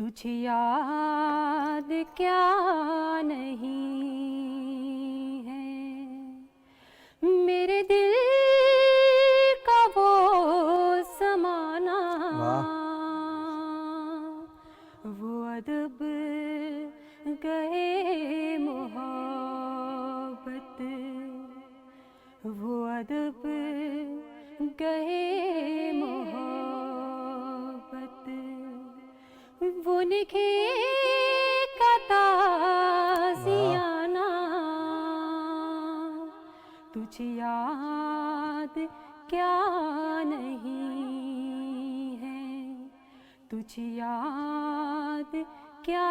تجھ یاد کیا نہیں ہے میرے دل کا وہ زمانہ وہ ادب گئے محبت وہ ادب گئے محبت وہ نکھے کا تازیانہ تجھ یاد کیا نہیں ہے تجھ یاد کیا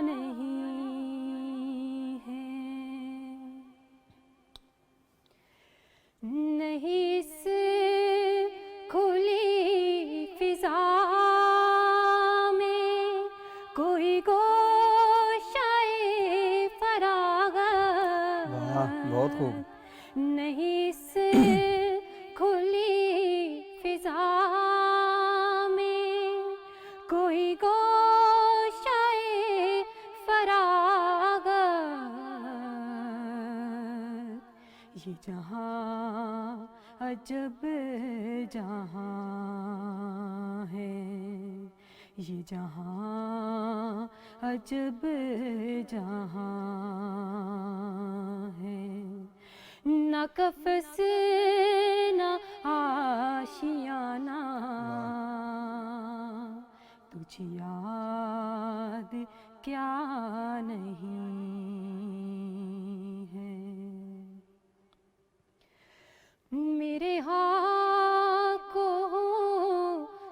نہیں ہے نہیں اس کھلی فضا میں کوئی گوشہ فراغت بہت خوب نہیں اس کھلی فضا میں کوئی گوشہ فراغت یہ جہاں عجب جہاں ہے یہ جہاں عجب جہاں ہے نہ قفس نہ آشیانہ تجھ یاد کیا نہیں ہے میرے آنکھوں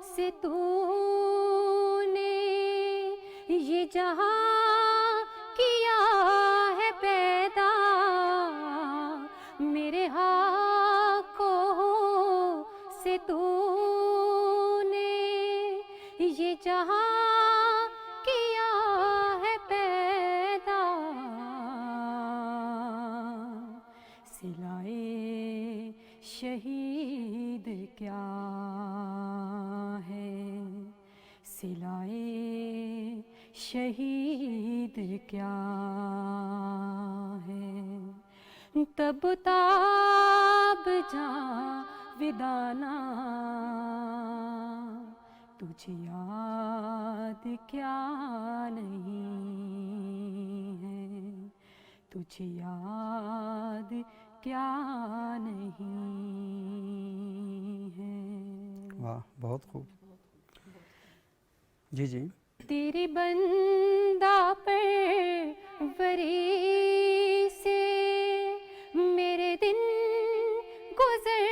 سے تو نے یہ جہاں کیا ہے پیدا میرے آنکھوں سے تو نے یہ جہاں کیا ہے پیدا سلائے شہید کیا ہے سلائے شہید کیا ہے تب تاب جاودانہ تجھ یاد کیا نہیں ہے تجھ یاد کیا نہیں ہے واہ بہت خوب جی جی تیری بندہ پروری سے میرے دن گزر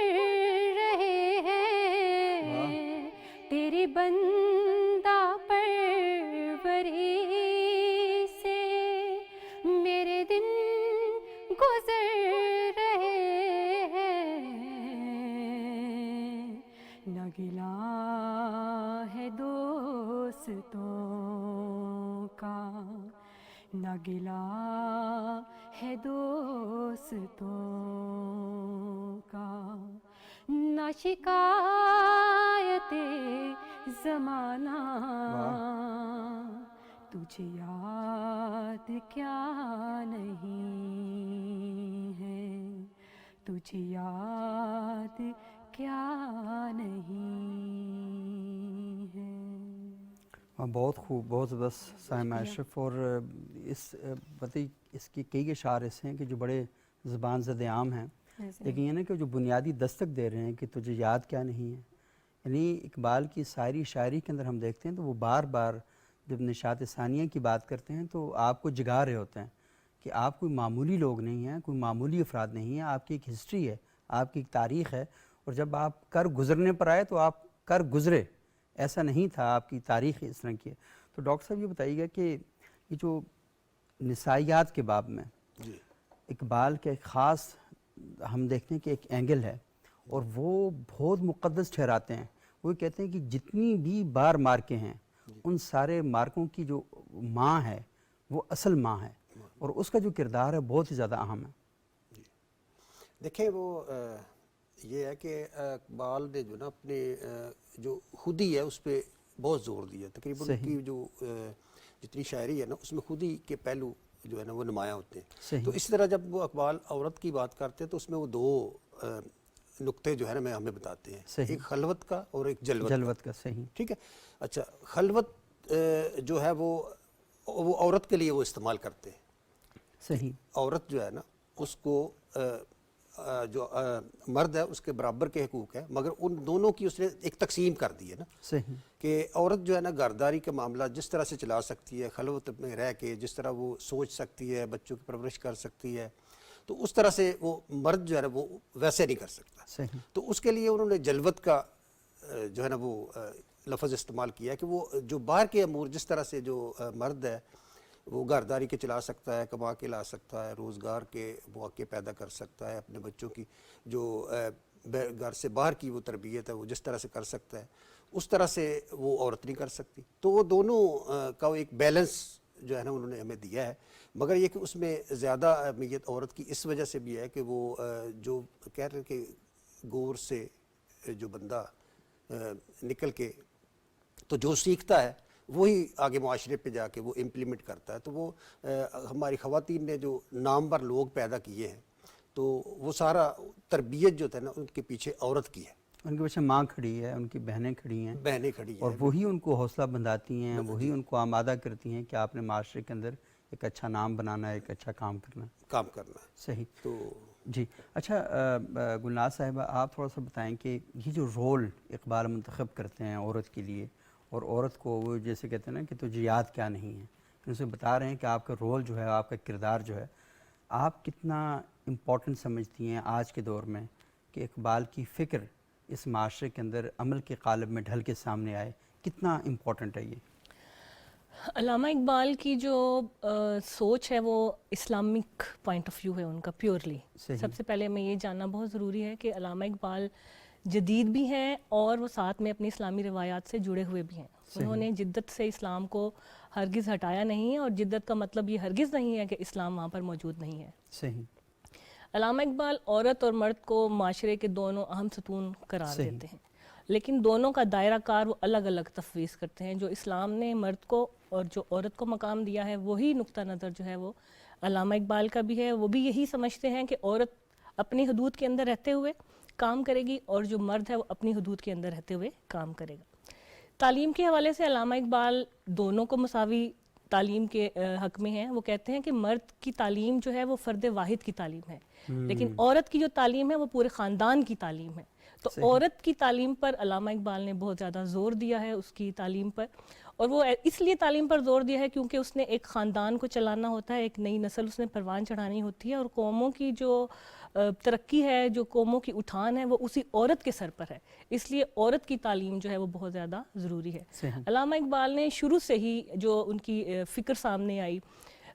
رہے ہیں تیری بندہ پروری سے میرے دن گزر رہے ہیں نہ گلا ہے دوستوں کا نہ گلا ہے دوستوں کا نہ شکایت زمانہ تجھ یاد کیا نہیں ہے تجھ یاد کیا نہیں ہے بہت خوب بہت زبردست سائمہ اشرف اور اس کی کئی اشعار ایسے ہیں کہ جو بڑے زبان زد عام ہیں لیکن یہ نا کہ جو بنیادی دستک دے رہے ہیں کہ تجھے یاد کیا نہیں ہے یعنی اقبال کی ساری شاعری کے اندر ہم دیکھتے ہیں تو وہ بار بار جب نشاط ثانیہ کی بات کرتے ہیں تو آپ کو جگا رہے ہوتے ہیں کہ آپ کوئی معمولی لوگ نہیں ہیں کوئی معمولی افراد نہیں ہیں آپ کی ایک ہسٹری ہے آپ کی ایک تاریخ ہے اور جب آپ کر گزرنے پر آئے تو آپ کر گزرے ایسا نہیں تھا آپ کی تاریخ اس طرح کی ہے تو ڈاکٹر صاحب یہ بتائیے گا کہ یہ جو نسائیات کے باب میں اقبال کے ایک خاص ہم دیکھتے ہیں کہ ایک اینگل ہے اور وہ بہت مقدس ٹھہراتے ہیں وہ کہتے ہیں کہ جتنی بھی بار مارکے ہیں ان سارے مارکوں کی جو ماں ہے وہ اصل ماں ہے اور اس کا جو کردار ہے بہت ہی زیادہ اہم ہے دیکھیں وہ یہ ہے کہ اقبال نے جو نا اپنے جو خودی ہے اس پہ بہت زور دیا. تقریباً ان کی جو جتنی شاعری ہے نا اس میں خود ہی کے پہلو جو ہے نا وہ نمایاں ہوتے ہیں. تو اس طرح جب وہ اقبال عورت کی بات کرتے ہیں تو اس میں وہ دو نقطے جو ہے نا ہمیں بتاتے ہیں, ایک خلوت کا اور ایک جلوت کا. صحیح. ٹھیک ہے. اچھا, خلوت جو ہے وہ عورت کے لیے وہ استعمال کرتے ہیں. صحیح. عورت جو ہے نا اس کو جو مرد ہے اس کے برابر کے حقوق ہے, مگر ان دونوں کی اس نے ایک تقسیم کر دی ہے نا. صحیح. کہ عورت جو ہے نا گھرداری کا معاملہ جس طرح سے چلا سکتی ہے, خلوت میں رہ کے جس طرح وہ سوچ سکتی ہے, بچوں کی پرورش کر سکتی ہے, تو اس طرح سے وہ مرد جو ہے نا وہ ویسے نہیں کر سکتا. صحیح. تو اس کے لیے انہوں نے جلوت کا جو ہے نا وہ لفظ استعمال کیا کہ وہ جو باہر کے امور جس طرح سے جو مرد ہے وہ گھرداری کے چلا سکتا ہے, کما کے لا سکتا ہے, روزگار کے مواقع پیدا کر سکتا ہے, اپنے بچوں کی جو گھر سے باہر کی وہ تربیت ہے وہ جس طرح سے کر سکتا ہے, اس طرح سے وہ عورت نہیں کر سکتی. تو وہ دونوں کا ایک بیلنس جو ہے نا انہوں نے ہمیں دیا ہے, مگر یہ کہ اس میں زیادہ اہمیت عورت کی اس وجہ سے بھی ہے کہ وہ جو کہہ رہے ہیں کہ گور سے جو بندہ نکل کے تو جو سیکھتا ہے وہی آگے معاشرے پہ جا کے وہ امپلیمنٹ کرتا ہے. تو وہ ہماری خواتین نے جو نامور لوگ پیدا کیے ہیں تو وہ سارا تربیت جو ہے نا ان کے پیچھے عورت کی ہے. ان کے پیچھے ماں کھڑی ہے, ان کی بہنیں کھڑی ہیں, اور وہی ان کو حوصلہ بندھاتی ہیں, وہی ان کو آمادہ کرتی ہیں کہ آپ نے معاشرے کے اندر ایک اچھا نام بنانا ہے, ایک اچھا کام کرنا ہے. صحیح. تو جی اچھا گلناز صاحبہ, آپ تھوڑا سا بتائیں کہ یہ جو رول اقبال منتخب کرتے ہیں عورت کے لیے, اور عورت کو وہ جیسے کہتے ہیں نا کہ تجھے یاد کیا نہیں ہے, ان سے بتا رہے ہیں کہ آپ کا رول جو ہے, آپ کا کردار جو ہے, آپ کتنا امپورٹنٹ سمجھتی ہیں آج کے دور میں کہ اقبال کی فکر اس معاشرے کے اندر عمل کے قالب میں ڈھل کے سامنے آئے, کتنا امپورٹنٹ ہے یہ؟ علامہ اقبال کی جو سوچ ہے وہ اسلامک پوائنٹ آف ویو ہے ان کا پیورلی. سب سے پہلے ہمیں یہ جاننا بہت ضروری ہے کہ علامہ اقبال جدید بھی ہیں اور وہ ساتھ میں اپنی اسلامی روایات سے جڑے ہوئے بھی ہیں. انہوں نے جدت سے اسلام کو ہرگز ہٹایا نہیں ہے, اور جدت کا مطلب یہ ہرگز نہیں ہے کہ اسلام وہاں پر موجود نہیں ہے. صحیح. علامہ اقبال عورت اور مرد کو معاشرے کے دونوں اہم ستون قرار دیتے ہیں, لیکن دونوں کا دائرہ کار وہ الگ الگ تفویض کرتے ہیں. جو اسلام نے مرد کو اور جو عورت کو مقام دیا ہے وہی نقطہ نظر جو ہے وہ علامہ اقبال کا بھی ہے. وہ بھی یہی سمجھتے ہیں کہ عورت اپنی حدود کے اندر رہتے ہوئے کام کرے گی اور جو مرد ہے وہ اپنی حدود کے اندر رہتے ہوئے کام کرے گا. تعلیم کے حوالے سے علامہ اقبال دونوں کو مساوی تعلیم کے حق میں ہیں. وہ کہتے ہیں کہ مرد کی تعلیم جو ہے وہ فرد واحد کی تعلیم ہے, لیکن عورت کی جو تعلیم ہے وہ پورے خاندان کی تعلیم ہے. تو عورت کی تعلیم پر علامہ اقبال نے بہت زیادہ زور دیا ہے, اس کی تعلیم پر, اور وہ اس لیے تعلیم پر زور دیا ہے کیونکہ اس نے ایک خاندان کو چلانا ہوتا ہے, ایک نئی نسل اس نے پروان چڑھانی ہوتی ہے, اور قوموں کی جو ترقی ہے, جو قوموں کی اٹھان ہے, وہ اسی عورت کے سر پر ہے. اس لیے عورت کی تعلیم جو ہے وہ بہت زیادہ ضروری ہے. علامہ اقبال نے شروع سے ہی جو ان کی فکر سامنے آئی,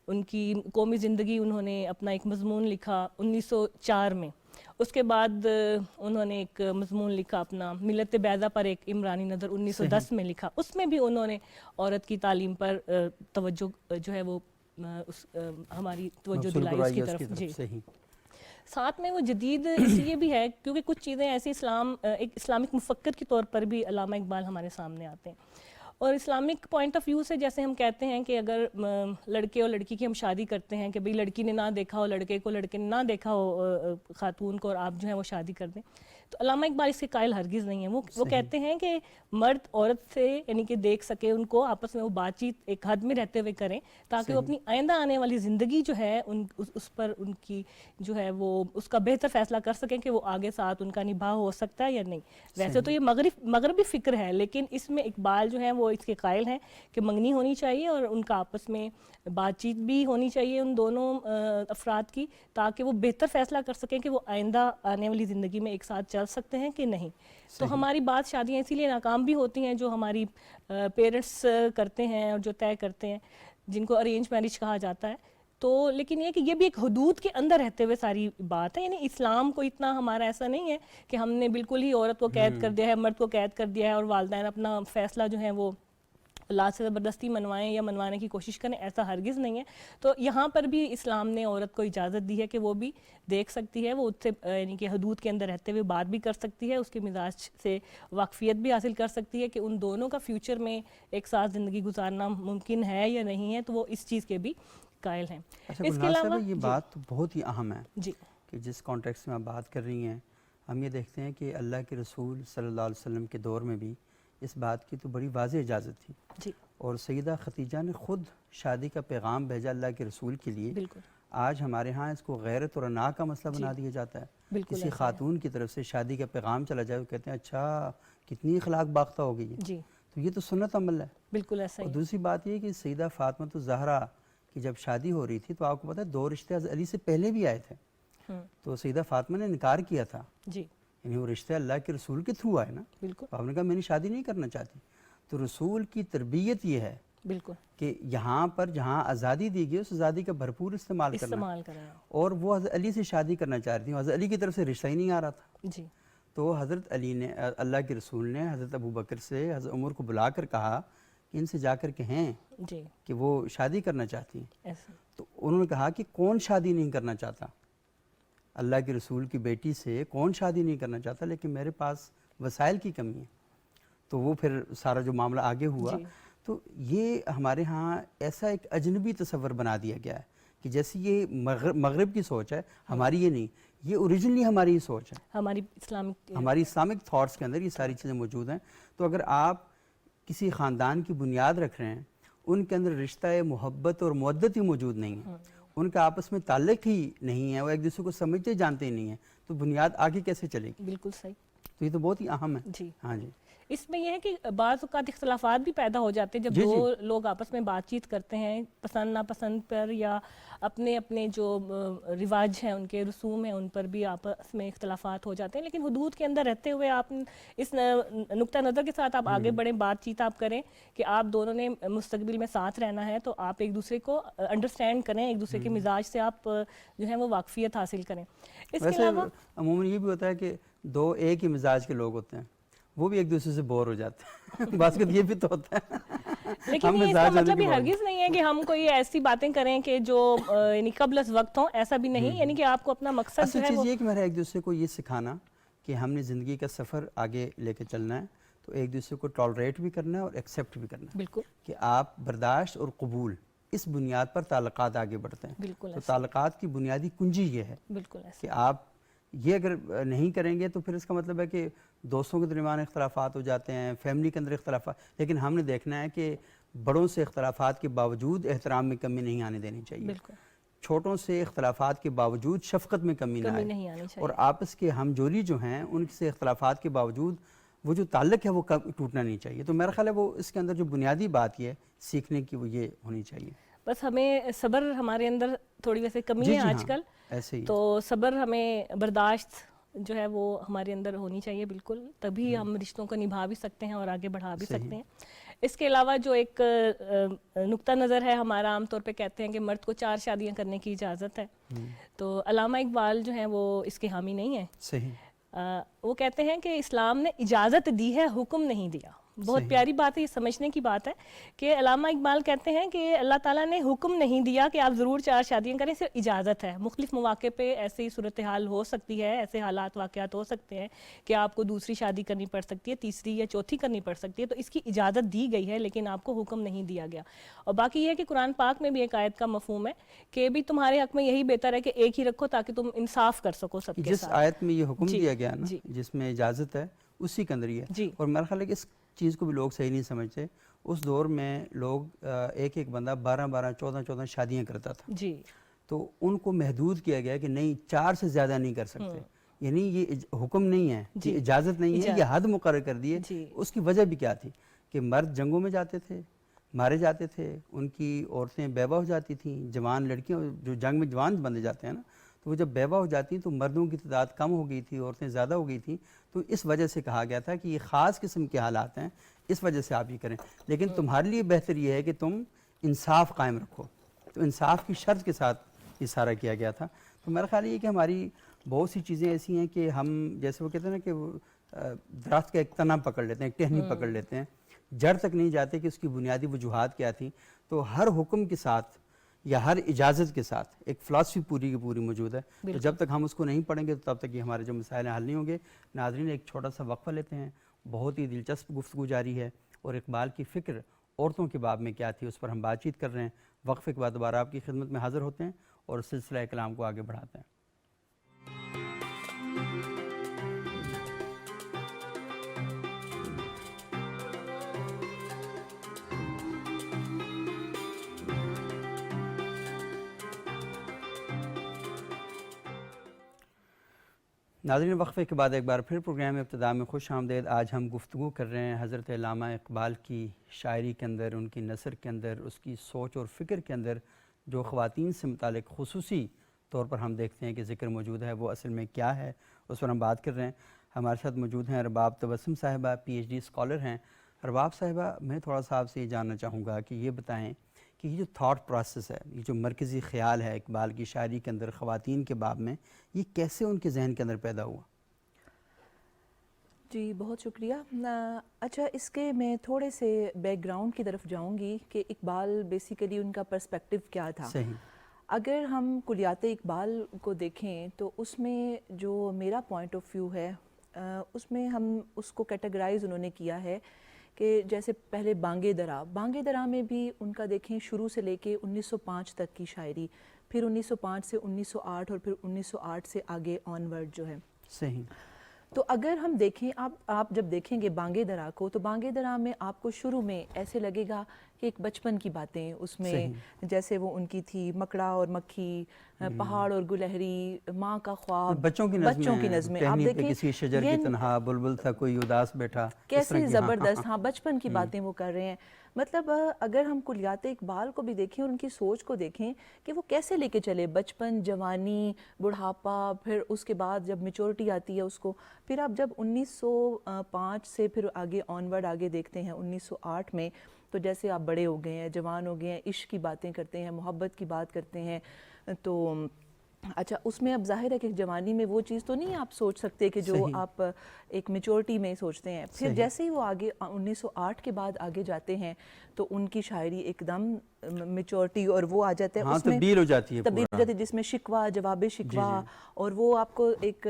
ان کی قومی زندگی, انہوں نے اپنا ایک مضمون لکھا 1904 میں. اس کے بعد انہوں نے ایک مضمون لکھا اپنا ملت بیضا پر ایک عمرانی نظر 1910 میں لکھا. اس میں بھی انہوں نے عورت کی تعلیم پر توجہ جو ہے وہ ہماری توجہ دلائی اس کی طرف. جی ساتھ میں وہ جدید اس لیے بھی ہے کیونکہ کچھ چیزیں ایسی ایک اسلامک مفکر کے طور پر بھی علامہ اقبال ہمارے سامنے آتے ہیں. اور اسلامک پوائنٹ آف ویو سے جیسے ہم کہتے ہیں کہ اگر لڑکے اور لڑکی کی ہم شادی کرتے ہیں کہ بھئی لڑکی نے نہ دیکھا ہو لڑکے کو, لڑکے نے نہ دیکھا ہو خاتون کو, اور آپ جو ہے وہ شادی کر دیں, تو علامہ اقبال اس کے قائل ہرگز نہیں ہیں. وہ کہتے ہیں کہ مرد عورت سے یعنی کہ دیکھ سکے, ان کو آپس میں وہ بات چیت ایک حد میں رہتے ہوئے کریں تاکہ وہ اپنی آئندہ آنے والی زندگی جو ہے اس پر ان کی جو ہے وہ اس کا بہتر فیصلہ کر سکیں کہ وہ آگے ساتھ ان کا نباہ ہو سکتا ہے یا نہیں. ویسے تو یہ مغربی فکر ہے, لیکن اس میں اقبال جو ہے وہ اس کے قائل ہیں کہ منگنی ہونی چاہیے اور ان کا آپس میں بات چیت بھی ہونی چاہیے ان دونوں افراد کی, تاکہ وہ بہتر فیصلہ کر سکیں کہ وہ آئندہ آنے والی زندگی میں ایک ساتھ چل سکتے ہیں کہ نہیں. تو ہماری بات شادیاں اسی لیے ناکام بھی ہوتی ہیں جو ہماری پیرنٹس کرتے ہیں اور جو طے کرتے ہیں, جن کو ارینج میرج کہا جاتا ہے. تو لیکن یہ کہ یہ بھی ایک حدود کے اندر رہتے ہوئے ساری بات ہے. یعنی اسلام کو اتنا ہمارا ایسا نہیں ہے کہ ہم نے بالکل ہی عورت کو قید کر دیا ہے, مرد کو قید کر دیا ہے, اور والدین اپنا فیصلہ جو ہے وہ اولاد سے زبردستی منوائیں یا منوانے کی کوشش کریں، ایسا ہرگز نہیں ہے. تو یہاں پر بھی اسلام نے عورت کو اجازت دی ہے کہ وہ بھی دیکھ سکتی ہے، وہ اس سے یعنی کہ حدود کے اندر رہتے ہوئے بات بھی کر سکتی ہے، اس کے مزاج سے واقفیت بھی حاصل کر سکتی ہے کہ ان دونوں کا فیوچر میں ایک ساتھ زندگی گزارنا ممکن ہے یا نہیں ہے، تو وہ اس چیز کے بھی قائل ہیں. اچھا اس کے علاوہ یہ بات تو بہت ہی اہم ہے جی کہ جس کانٹیکس میں آپ بات کر رہی ہیں، ہم یہ دیکھتے ہیں کہ اللہ کے رسول صلی اللہ علیہ وسلم کے دور میں بھی اس بات کی تو بڑی واضح اجازت تھی، جی اور سیدہ خدیجہ نے خود شادی کا پیغام بھیجا اللہ کے رسول کے لیے. بالکل آج ہمارے ہاں اس کو غیرت اور انا کا مسئلہ بنا دیا جاتا ہے. بالکل کسی ایسا ہے. خاتون کی طرف سے شادی کا پیغام چلا جائے، وہ کہتے ہیں اچھا کتنی اخلاق باختہ ہو گئی ہے. جی تو یہ تو سنت عمل ہے. بالکل ایسا اور ہی. دوسری بات یہ کہ سیدہ فاطمہ الزہرا کی جب شادی ہو رہی تھی تو آپ کو پتہ ہے 2 رشتے حضرت علی سے پہلے بھی آئے تھے، تو سیدہ فاطمہ نے انکار کیا تھا. جی یعنی وہ رشتے اللہ کے رسول کے تھرو آئے نا. بالکل آپ نے کہا میں نے شادی نہیں کرنا چاہتی. تو رسول کی تربیت یہ ہے بالکل کہ یہاں پر جہاں آزادی دی گئی اس آزادی کا بھرپور استعمال کرنا. کریں. اور وہ حضرت علی سے شادی کرنا چاہ رہی تھیں، حضرت علی کی طرف سے رشتہ ہی نہیں آ رہا تھا. جی تو حضرت علی نے، اللہ کے رسول نے حضرت ابو بکر سے حضرت عمر کو بلا کر کہا کہ ان سے جا کر کہیں جی کہ وہ شادی کرنا چاہتی ہیں. ایسا تو انہوں نے کہا کہ کون شادی نہیں کرنا چاہتا، اللہ کے رسول کی بیٹی سے کون شادی نہیں کرنا چاہتا، لیکن میرے پاس وسائل کی کمی ہے. تو وہ پھر سارا جو معاملہ آگے ہوا. جی. تو یہ ہمارے ہاں ایسا ایک اجنبی تصور بنا دیا گیا ہے کہ جیسے یہ مغرب کی سوچ ہے، ہماری یہ نہیں، یہ اوریجنلی ہماری ہی سوچ ہے. ہماری اسلامک تھاٹس کے اندر یہ ساری چیزیں موجود ہیں. تو اگر آپ کسی خاندان کی بنیاد رکھ رہے ہیں، ان کے اندر رشتہ محبت اور مودت ہی موجود نہیں ہے، ان کا آپس میں تعلق ہی نہیں ہے، وہ ایک دوسرے کو سمجھتے جانتے ہی نہیں ہیں، تو بنیاد آگے کیسے چلے گی؟ بالکل صحیح. تو یہ تو بہت ہی اہم ہے. جی ہاں جی. اس میں یہ ہے کہ بعض اوقات اختلافات بھی پیدا ہو جاتے ہیں جب دو لوگ آپس میں بات چیت کرتے ہیں پسند ناپسند پر، یا اپنے اپنے جو رواج ہیں، ان کے رسوم ہیں، ان پر بھی آپس میں اختلافات ہو جاتے ہیں. لیکن حدود کے اندر رہتے ہوئے آپ اس نقطہ نظر کے ساتھ آپ آگے بڑھیں، بات چیت آپ کریں کہ آپ دونوں نے مستقبل میں ساتھ رہنا ہے، تو آپ ایک دوسرے کو انڈرسٹینڈ کریں، ایک دوسرے کے مزاج سے آپ جو ہے وہ واقفیت حاصل کریں. اس کے علاوہ عموماً یہ بھی ہوتا ہے کہ 2 ایک ہی مزاج کے لوگ ہوتے ہیں، وہ بھی ایک دوسرے سے بور ہو جاتے ہیں. باسکت یہ بھی تو ہوتا ہے. لیکن یہ اس کا مطلب یہ ہرگز نہیں ہے کہ ہم کوئی ایسی باتیں کریں کہ جو یعنی قبل از وقت ہوں، ایسا بھی نہیں. یعنی کہ آپ کو اپنا مقصد اصل چیز یہ کہ میرا ایک دوسرے کو یہ سکھانا کہ ہم نے زندگی کا سفر آگے لے کے چلنا ہے، تو ایک دوسرے کو ٹالریٹ بھی کرنا ہے اور ایکسیپٹ بھی کرنا ہے. بالکل کہ آپ برداشت اور قبول، اس بنیاد پر تعلقات آگے بڑھتے ہیں. بالکل تو تعلقات کی بنیادی کنجی یہ ہے بالکل ایسا. کہ آپ یہ اگر نہیں کریں گے تو پھر اس کا مطلب ہے کہ دوستوں کے درمیان اختلافات ہو جاتے ہیں، فیملی کے اندر اختلافات. لیکن ہم نے دیکھنا ہے کہ بڑوں سے اختلافات کے باوجود احترام میں کمی نہیں آنے دینی چاہیے. بالکل. چھوٹوں سے اختلافات کے باوجود شفقت میں کمی نہ نہیں آئے، آنی چاہیے. اور آپس کے ہم جولی جو ہیں ان سے اختلافات کے باوجود وہ جو تعلق ہے وہ ٹوٹنا نہیں چاہیے. تو میرا خیال ہے وہ اس کے اندر جو بنیادی بات یہ ہے سیکھنے کی، وہ یہ ہونی چاہیے. بس ہمیں صبر، ہمارے اندر تھوڑی ویسے کمی ہے آج کل، ایسے ہی تو صبر، ہمیں برداشت جو ہے وہ ہمارے اندر ہونی چاہیے. بالکل، تبھی ہم رشتوں کو نبھا بھی سکتے ہیں اور آگے بڑھا بھی سکتے ہیں. اس کے علاوہ جو ایک نقطہ نظر ہے ہمارا، عام طور پہ کہتے ہیں کہ مرد کو 4 شادیاں کرنے کی اجازت ہے. تو علامہ اقبال جو ہیں وہ اس کے حامی نہیں ہیں. صحیح. وہ کہتے ہیں کہ اسلام نے اجازت دی ہے، حکم نہیں دیا. بہت پیاری بات ہے، یہ سمجھنے کی بات ہے کہ علامہ اقبال کہتے ہیں کہ اللہ تعالیٰ نے حکم نہیں دیا کہ آپ ضرور 4 شادیاں کریں، صرف اجازت ہے. مختلف مواقع پہ ایسی صورتحال ہو سکتی ہے، ایسے حالات واقعات ہو سکتے ہیں کہ آپ کو دوسری شادی کرنی پڑ سکتی ہے، تیسری یا چوتھی کرنی پڑ سکتی ہے. تو اس کی اجازت دی گئی ہے لیکن آپ کو حکم نہیں دیا گیا. اور باقی یہ ہے کہ قرآن پاک میں بھی ایک آیت کا مفہوم ہے کہ بھی تمہارے حق میں یہی بہتر ہے کہ ایک ہی رکھو تاکہ تم انصاف کر سکو سب کے ساتھ. جس آیت میں یہ حکم دیا گیا نا، جس میں اجازت ہے، اسی کے اندر یہ ہے. اور میرا خیال ہے کہ اس چیز کو بھی لوگ صحیح نہیں سمجھتے. اس دور میں لوگ ایک بندہ 12 14 شادیاں کرتا تھا. جی. تو ان کو محدود کیا گیا کہ نہیں 4 سے زیادہ نہیں کر سکتے. یعنی یہ حکم نہیں ہے، یہ اجازت نہیں ہے، یہ حد مقرر کر دیے. اس کی وجہ بھی کیا تھی کہ مرد جنگوں میں جاتے تھے، مارے جاتے تھے، ان کی عورتیں بیوہ ہو جاتی تھیں. جوان لڑکیاں جو جنگ میں جوان بندے جاتے ہیں نا، تو وہ جب بیوہ ہو جاتی ہیں تو مردوں کی تعداد کم ہو گئی تھی، عورتیں زیادہ ہو گئی تھیں. تو اس وجہ سے کہا گیا تھا کہ یہ خاص قسم کے حالات ہیں، اس وجہ سے آپ یہ کریں. لیکن تمہارے لیے بہتر یہ ہے کہ تم انصاف قائم رکھو. تو انصاف کی شرط کے ساتھ یہ سارا کیا گیا تھا. تو میرا خیال یہ ہے کہ ہماری بہت سی چیزیں ایسی ہیں کہ ہم جیسے وہ کہتے ہیں نا کہ درخت کا ایک تنا پکڑ لیتے ہیں، ایک ٹہنی پکڑ لیتے ہیں. جڑ تک نہیں جاتے کہ اس کی بنیادی وجوہات کیا تھیں، تو ہر حکم کے ساتھ یا ہر اجازت کے ساتھ ایک فلاسفی پوری کی پوری موجود ہے. تو جب تک ہم اس کو نہیں پڑھیں گے تو تب تک یہ ہمارے جو مسائل ہیں حل نہیں ہوں گے. ناظرین ایک چھوٹا سا وقفہ لیتے ہیں. بہت ہی دلچسپ گفتگو جاری ہے اور اقبال کی فکر عورتوں کے باب میں کیا تھی اس پر ہم بات چیت کر رہے ہیں. وقفے کے بعد دوبارہ آپ کی خدمت میں حاضر ہوتے ہیں اور سلسلہ کلام کو آگے بڑھاتے ہیں. ناظرین وقفے کے بعد ایک بار پھر پروگرام ابتدا میں خوش آمدید. آج ہم گفتگو کر رہے ہیں حضرت علامہ اقبال کی شاعری کے اندر، ان کی نثر کے اندر، اس کی سوچ اور فکر کے اندر جو خواتین سے متعلق خصوصی طور پر ہم دیکھتے ہیں کہ ذکر موجود ہے، وہ اصل میں کیا ہے، اس پر ہم بات کر رہے ہیں. ہمارے ساتھ موجود ہیں رباب تبسم صاحبہ، PhD اسکالر ہیں. رباب صاحبہ، میں تھوڑا سا آپ سے یہ جاننا چاہوں گا کہ یہ بتائیں کہ یہ جو تھاٹ پروسیس ہے، یہ جو مرکزی خیال ہے اقبال کی شاعری کے اندر خواتین کے باب میں، یہ کیسے ان کے ذہن کے اندر پیدا ہوا؟ جی بہت شکریہ. اچھا، اس کے میں تھوڑے سے بیک گراؤنڈ کی طرف جاؤں گی کہ اقبال بیسیکلی ان کا پرسپیکٹیو کیا تھا. صحیح. اگر ہم کلیات اقبال کو دیکھیں تو اس میں جو میرا پوائنٹ آف ویو ہے، اس میں ہم اس کو کیٹیگرائز انہوں نے کیا ہے کہ جیسے پہلے بانگے درا میں بھی ان کا دیکھیں شروع سے لے کے 1905 تک کی شاعری، پھر 1905 سے 1908 اور پھر 1908 سے آگے آن ورڈ جو ہے. صحیح. تو اگر ہم دیکھیں، آپ جب دیکھیں گے بانگے درا کو، تو بانگے درا میں آپ کو شروع میں ایسے لگے گا کہ ایک بچپن کی باتیں اس میں، جیسے وہ ان کی تھی مکڑا اور مکھی، پہاڑ اور گلہری، ماں کا خواب، بچوں کی نظمیں. آپ دیکھیں کسی شجر کی تنہا بلبل تھا کوئی اداس بیٹھا، کیسے زبردست بچپن کی باتیں وہ کر رہے ہیں. مطلب اگر ہم کلیات اقبال کو بھی دیکھیں اور ان کی سوچ کو دیکھیں کہ وہ کیسے لے کے چلے بچپن، جوانی، بڑھاپا، پھر اس کے بعد جب میچورٹی آتی ہے اس کو، پھر آپ جب 1905 سے پھر آگے آن ورڈ آگے دیکھتے ہیں 1908 میں، تو جیسے آپ بڑے ہو گئے ہیں، جوان ہو گئے ہیں، عشق کی باتیں کرتے ہیں، محبت کی بات کرتے ہیں. تو اچھا، اس میں اب ظاہر ہے کہ جوانی میں وہ چیز تو نہیں آپ سوچ سکتے کہ جو آپ ایک میچورٹی میں سوچتے ہیں. پھر جیسے ہی وہ آگے 1908 کے بعد آگے جاتے ہیں تو ان کی شاعری ایک دم میچورٹی اور وہ آ جاتا ہے، اس میں تبدیل ہو جاتی ہے، جس میں شکوہ، جواب شکوہ، اور وہ آپ کو ایک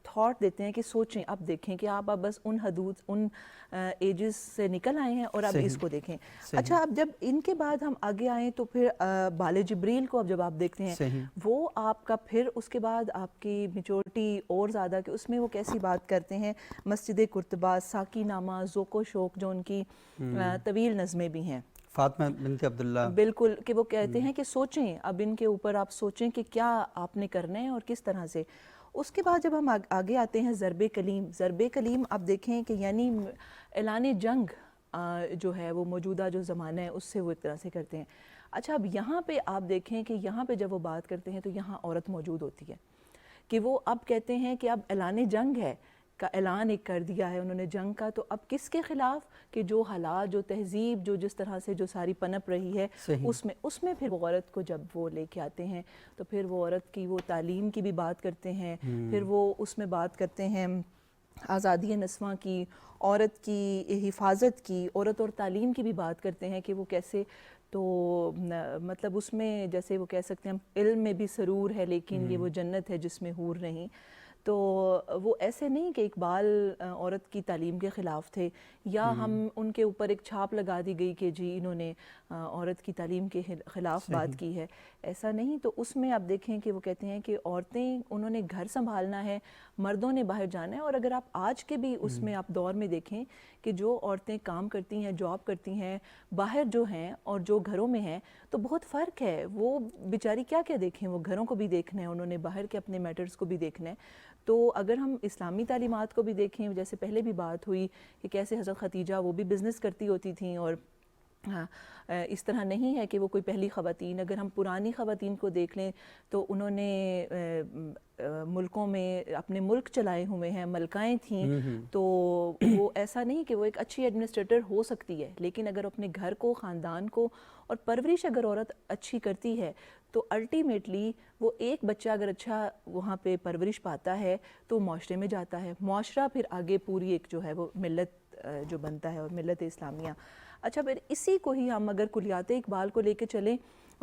تھاٹ دیتے ہیں کہ سوچیں، اب دیکھیں کہ آپ بس ان حدود، ان ایجز سے نکل آئے ہیں اور اب اس کو دیکھیں. اچھا، اب جب ان کے بعد ہم آگے آئیں تو پھر بال جبریل کو اب جب آپ دیکھتے ہیں، وہ آپ کا پھر اس کے بعد آپ کی میچورٹی اور زیادہ کہ اس میں وہ کیسی بات کرتے ہیں، مسجد قرطبہ، ساقی نامہ، ذوق و شوق، جو ان کی طویل نظمیں بھی ہیں، فاطمہ بنت عبداللہ، بالکل، کہ وہ کہتے ہیں کہ سوچیں، اب ان کے اوپر آپ سوچیں کہ کیا آپ نے کرنا ہے اور کس طرح سے. اس کے بعد جب ہم آگے آتے ہیں ضرب کلیم آپ دیکھیں کہ یعنی اعلان جنگ جو ہے وہ موجودہ جو زمانہ ہے اس سے وہ ایک طرح سے کرتے ہیں. اچھا، اب یہاں پہ آپ دیکھیں کہ یہاں پہ جب وہ بات کرتے ہیں تو یہاں عورت موجود ہوتی ہے کہ وہ اب کہتے ہیں کہ اب اعلان جنگ ہے کا اعلان ایک کر دیا ہے انہوں نے جنگ کا، تو اب کس کے خلاف؟ کہ جو حالات، جو تہذیب، جو جس طرح سے جو ساری پنپ رہی ہے اس میں پھر وہ عورت کو جب وہ لے کے آتے ہیں تو پھر وہ عورت کی وہ تعلیم کی بھی بات کرتے ہیں، پھر وہ اس میں بات کرتے ہیں آزادی نسواں کی، عورت کی حفاظت کی، عورت اور تعلیم کی بھی بات کرتے ہیں کہ وہ کیسے. تو مطلب اس میں جیسے وہ کہہ سکتے ہیں ہم علم میں بھی سرور ہے لیکن یہ وہ جنت ہے جس میں حور نہیں. تو وہ ایسے نہیں کہ اقبال عورت کی تعلیم کے خلاف تھے یا ہم ان کے اوپر ایک چھاپ لگا دی گئی کہ جی انہوں نے عورت کی تعلیم کے خلاف بات کی ہے، ایسا نہیں. تو اس میں آپ دیکھیں کہ وہ کہتے ہیں کہ عورتیں انہوں نے گھر سنبھالنا ہے، مردوں نے باہر جانا ہے. اور اگر آپ آج کے بھی اس میں آپ دور میں دیکھیں کہ جو عورتیں کام کرتی ہیں، جاب کرتی ہیں باہر جو ہیں اور جو گھروں میں ہیں، تو بہت فرق ہے. وہ بیچاری کیا کیا دیکھیں، وہ گھروں کو بھی دیکھنا ہے، انہوں نے باہر کے اپنے میٹرز کو بھی دیکھنا ہے. تو اگر ہم اسلامی تعلیمات کو بھی دیکھیں، جیسے پہلے بھی بات ہوئی کہ کیسے حضرت خدیجہ وہ بھی بزنس کرتی ہوتی تھیں اور اس طرح نہیں ہے کہ وہ کوئی پہلی خواتین. اگر ہم پرانی خواتین کو دیکھ لیں تو انہوں نے ملکوں میں اپنے ملک چلائے ہوئے ہیں، ملکائیں تھیں. تو وہ ایسا نہیں کہ وہ ایک اچھی ایڈمنسٹریٹر ہو سکتی ہے، لیکن اگر اپنے گھر کو، خاندان کو اور پرورش اگر عورت اچھی کرتی ہے تو الٹیمیٹلی وہ ایک بچہ اگر اچھا وہاں پہ پرورش پاتا ہے تو معاشرے میں جاتا ہے، معاشرہ پھر آگے پوری ایک جو ہے وہ ملت جو بنتا ہے اور ملت اسلامیہ. اچھا پھر اسی کو ہی ہم اگر کلیات اقبال کو لے کے چلیں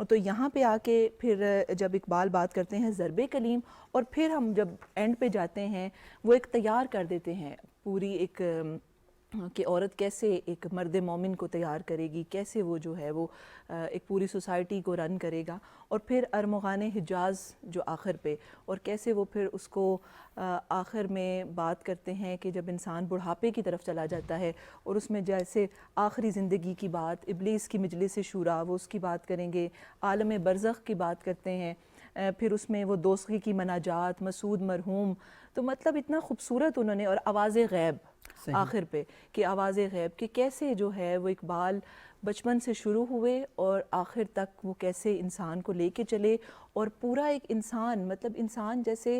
تو یہاں پہ آ کے پھر جب اقبال بات کرتے ہیں ضرب کلیم اور پھر ہم جب اینڈ پہ جاتے ہیں وہ ایک تیار کر دیتے ہیں پوری ایک کہ عورت کیسے ایک مرد مومن کو تیار کرے گی, کیسے وہ جو ہے وہ ایک پوری سوسائٹی کو رن کرے گا, اور پھر ارمغان حجاز جو آخر پہ, اور کیسے وہ پھر اس کو آخر میں بات کرتے ہیں کہ جب انسان بڑھاپے کی طرف چلا جاتا ہے اور اس میں جیسے آخری زندگی کی بات, ابلیس کی مجلس شورا وہ اس کی بات کریں گے, عالم برزخ کی بات کرتے ہیں, پھر اس میں وہ دوستی کی مناجات, مسعود مرحوم, تو مطلب اتنا خوبصورت انہوں نے, اور آواز غیب آخر پہ کہ آواز غیب کہ کیسے جو ہے وہ اقبال بچپن سے شروع ہوئے اور آخر تک وہ کیسے انسان کو لے کے چلے, اور پورا ایک انسان مطلب انسان جیسے